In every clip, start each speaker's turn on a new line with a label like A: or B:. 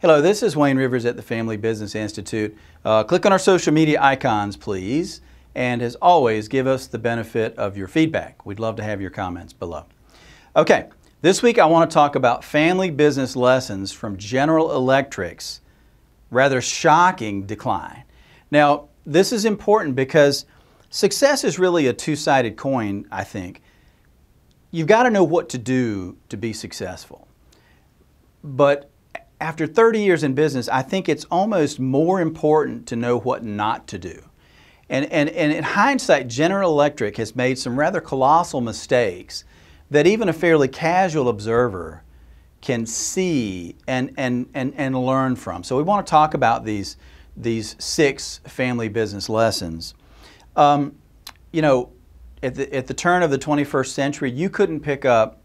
A: Hello, this is Wayne Rivers at the Family Business Institute. Click on our social media icons, please. And as always, give us the benefit of your feedback. We'd love to have your comments below. Okay, this week I want to talk about family business lessons from General Electric's rather shocking decline. Now, this is important because success is really a two-sided coin, I think. You've got to know what to do to be successful. But after 30 years in business, I think it's almost more important to know what not to do. And in hindsight, General Electric has made some rather colossal mistakes that even a fairly casual observer can see and learn from. So we want to talk about these 6 family business lessons. You know, at the turn of the 21st century, you couldn't pick up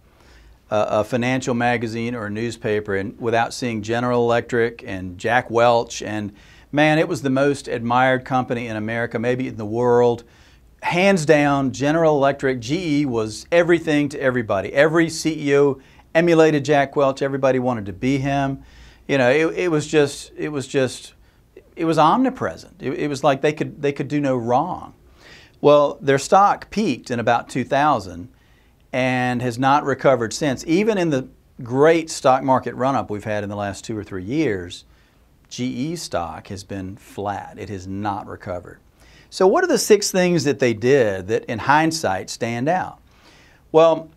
A: a financial magazine or a newspaper without seeing General Electric and Jack Welch, and man, it was the most admired company in America, maybe in the world. Hands down, General Electric, GE was everything to everybody. Every CEO emulated Jack Welch. Everybody wanted to be him. You know, it was omnipresent. It was like they could do no wrong. Well, their stock peaked in about 2000 and has not recovered since. Even in the great stock market run-up we've had in the last 2 or 3 years, GE stock has been flat. It has not recovered. So what are the 6 things that they did that in hindsight stand out? Well,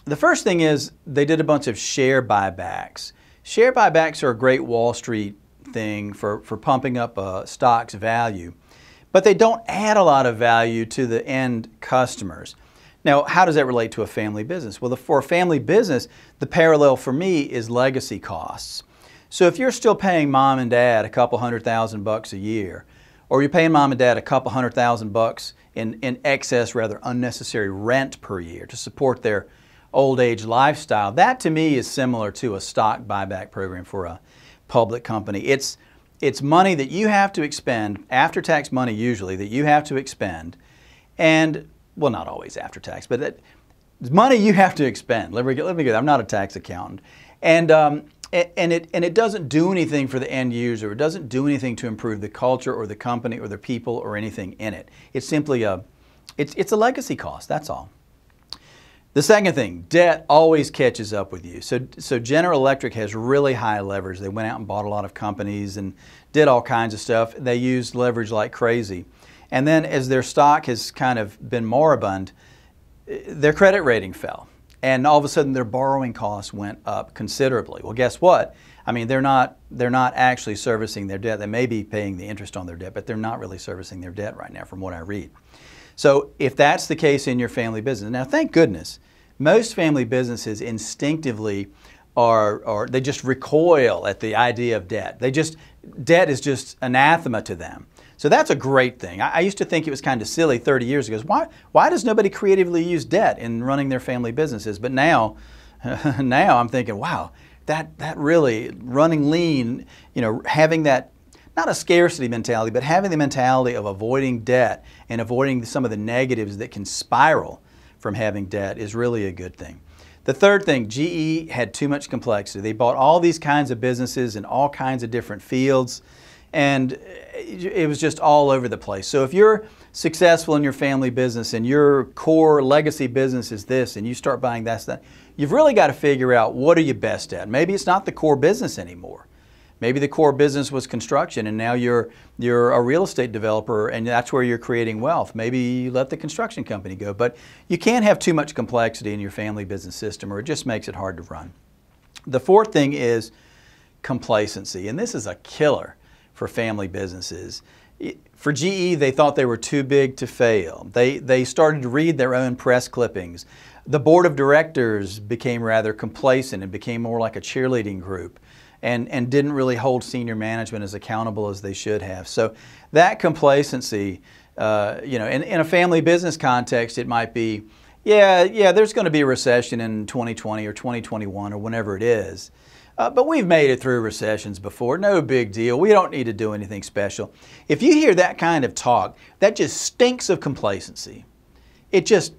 A: the first thing is they did a bunch of share buybacks. Share buybacks are a great Wall Street thing for pumping up a stock's value, but they don't add a lot of value to the end customers. Now, how does that relate to a family business? Well, for a family business, the parallel for me is legacy costs. So if you're still paying mom and dad a couple $100,000 a year, or you're paying mom and dad a couple $100,000 in excess, rather unnecessary rent per year to support their old age lifestyle, that to me is similar to a stock buyback program for a public company. It's money that you have to expend, after-tax money usually, that you have to expend, and well, not always after tax, but it's money you have to expend. Let me get that. I'm not a tax accountant. And it doesn't do anything for the end user. It doesn't do anything to improve the culture or the company or the people or anything in it. It's simply it's a legacy cost, that's all. The second thing, debt always catches up with you. So General Electric has really high leverage. They went out and bought a lot of companies and did all kinds of stuff. They used leverage like crazy. And then as their stock has kind of been moribund, their credit rating fell. And all of a sudden their borrowing costs went up considerably. Well, guess what? I mean, they're not actually servicing their debt. They may be paying the interest on their debt, but they're not really servicing their debt right now from what I read. So if that's the case in your family business, now thank goodness, most family businesses instinctively they just recoil at the idea of debt. Debt is just anathema to them. So that's a great thing. I used to think it was kind of silly 30 years ago. Why does nobody creatively use debt in running their family businesses? But now I'm thinking, wow, that really running lean, you know, having that, not a scarcity mentality, but having the mentality of avoiding debt and avoiding some of the negatives that can spiral from having debt is really a good thing. The third thing, GE had too much complexity. They bought all these kinds of businesses in all kinds of different fields, and it was just all over the place. So if you're successful in your family business and your core legacy business is this, and you start buying that, you've really got to figure out what are you best at. Maybe it's not the core business anymore. Maybe the core business was construction and now you're a real estate developer and that's where you're creating wealth. Maybe you let the construction company go. But you can't have too much complexity in your family business system or it just makes it hard to run. The fourth thing is complacency, and this is a killer for family businesses. For GE, they thought they were too big to fail. They started to read their own press clippings. The board of directors became rather complacent and became more like a cheerleading group and didn't really hold senior management as accountable as they should have. So that complacency, you know, in a family business context, it might be, yeah, there's going to be a recession in 2020 or 2021 or whenever it is. But we've made it through recessions before, no big deal. We don't need to do anything special. If you hear that kind of talk, that just stinks of complacency. It just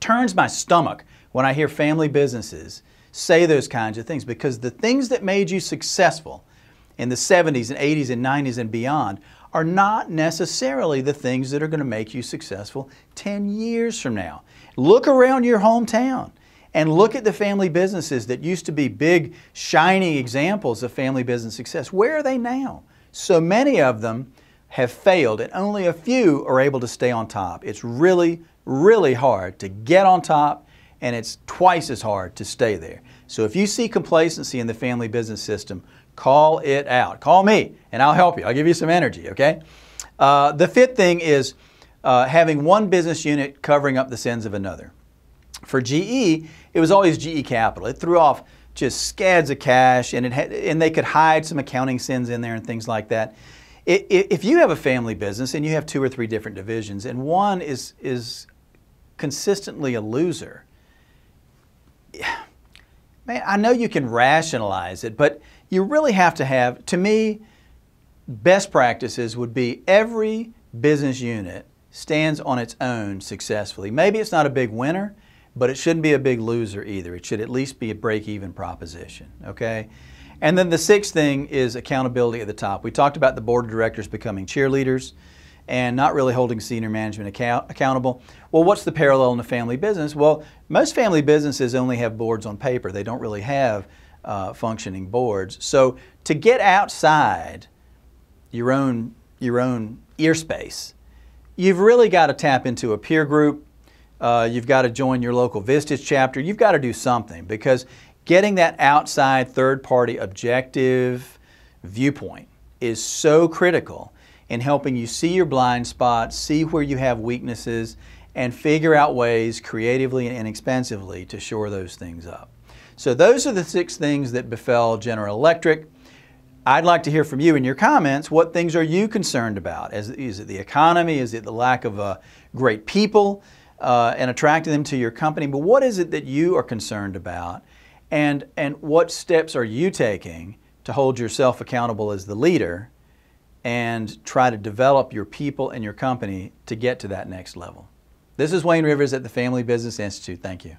A: turns my stomach when I hear family businesses say those kinds of things, because the things that made you successful in the 70s and 80s and 90s and beyond are not necessarily the things that are going to make you successful 10 years from now. Look around your hometown and look at the family businesses that used to be big, shining examples of family business success. Where are they now? So many of them have failed, and only a few are able to stay on top. It's really, really hard to get on top, and it's twice as hard to stay there. So if you see complacency in the family business system, call it out. Call me, and I'll help you. I'll give you some energy, okay? The fifth thing is having one business unit covering up the sins of another. For GE, it was always GE Capital. It threw off just scads of cash, and they could hide some accounting sins in there and things like that. If you have a family business and you have 2 or 3 different divisions, and one is consistently a loser, man, I know you can rationalize it, but you really have to have, to me, best practices would be every business unit stands on its own successfully. Maybe it's not a big winner, but it shouldn't be a big loser either. It should at least be a break-even proposition, okay? And then the sixth thing is accountability at the top. We talked about the board of directors becoming cheerleaders and not really holding senior management accountable. Well, what's the parallel in the family business? Well, most family businesses only have boards on paper. They don't really have functioning boards. So to get outside your own ear space, you've really got to tap into a peer group. You've got to join your local Vistage chapter. You've got to do something, because getting that outside third-party objective viewpoint is so critical in helping you see your blind spots, see where you have weaknesses, and figure out ways creatively and inexpensively to shore those things up. So those are the 6 things that befell General Electric. I'd like to hear from you in your comments. What things are you concerned about? Is it the economy? Is it the lack of great people and attracting them to your company? But what is it that you are concerned about? And what steps are you taking to hold yourself accountable as the leader and try to develop your people and your company to get to that next level? This is Wayne Rivers at the Family Business Institute. Thank you.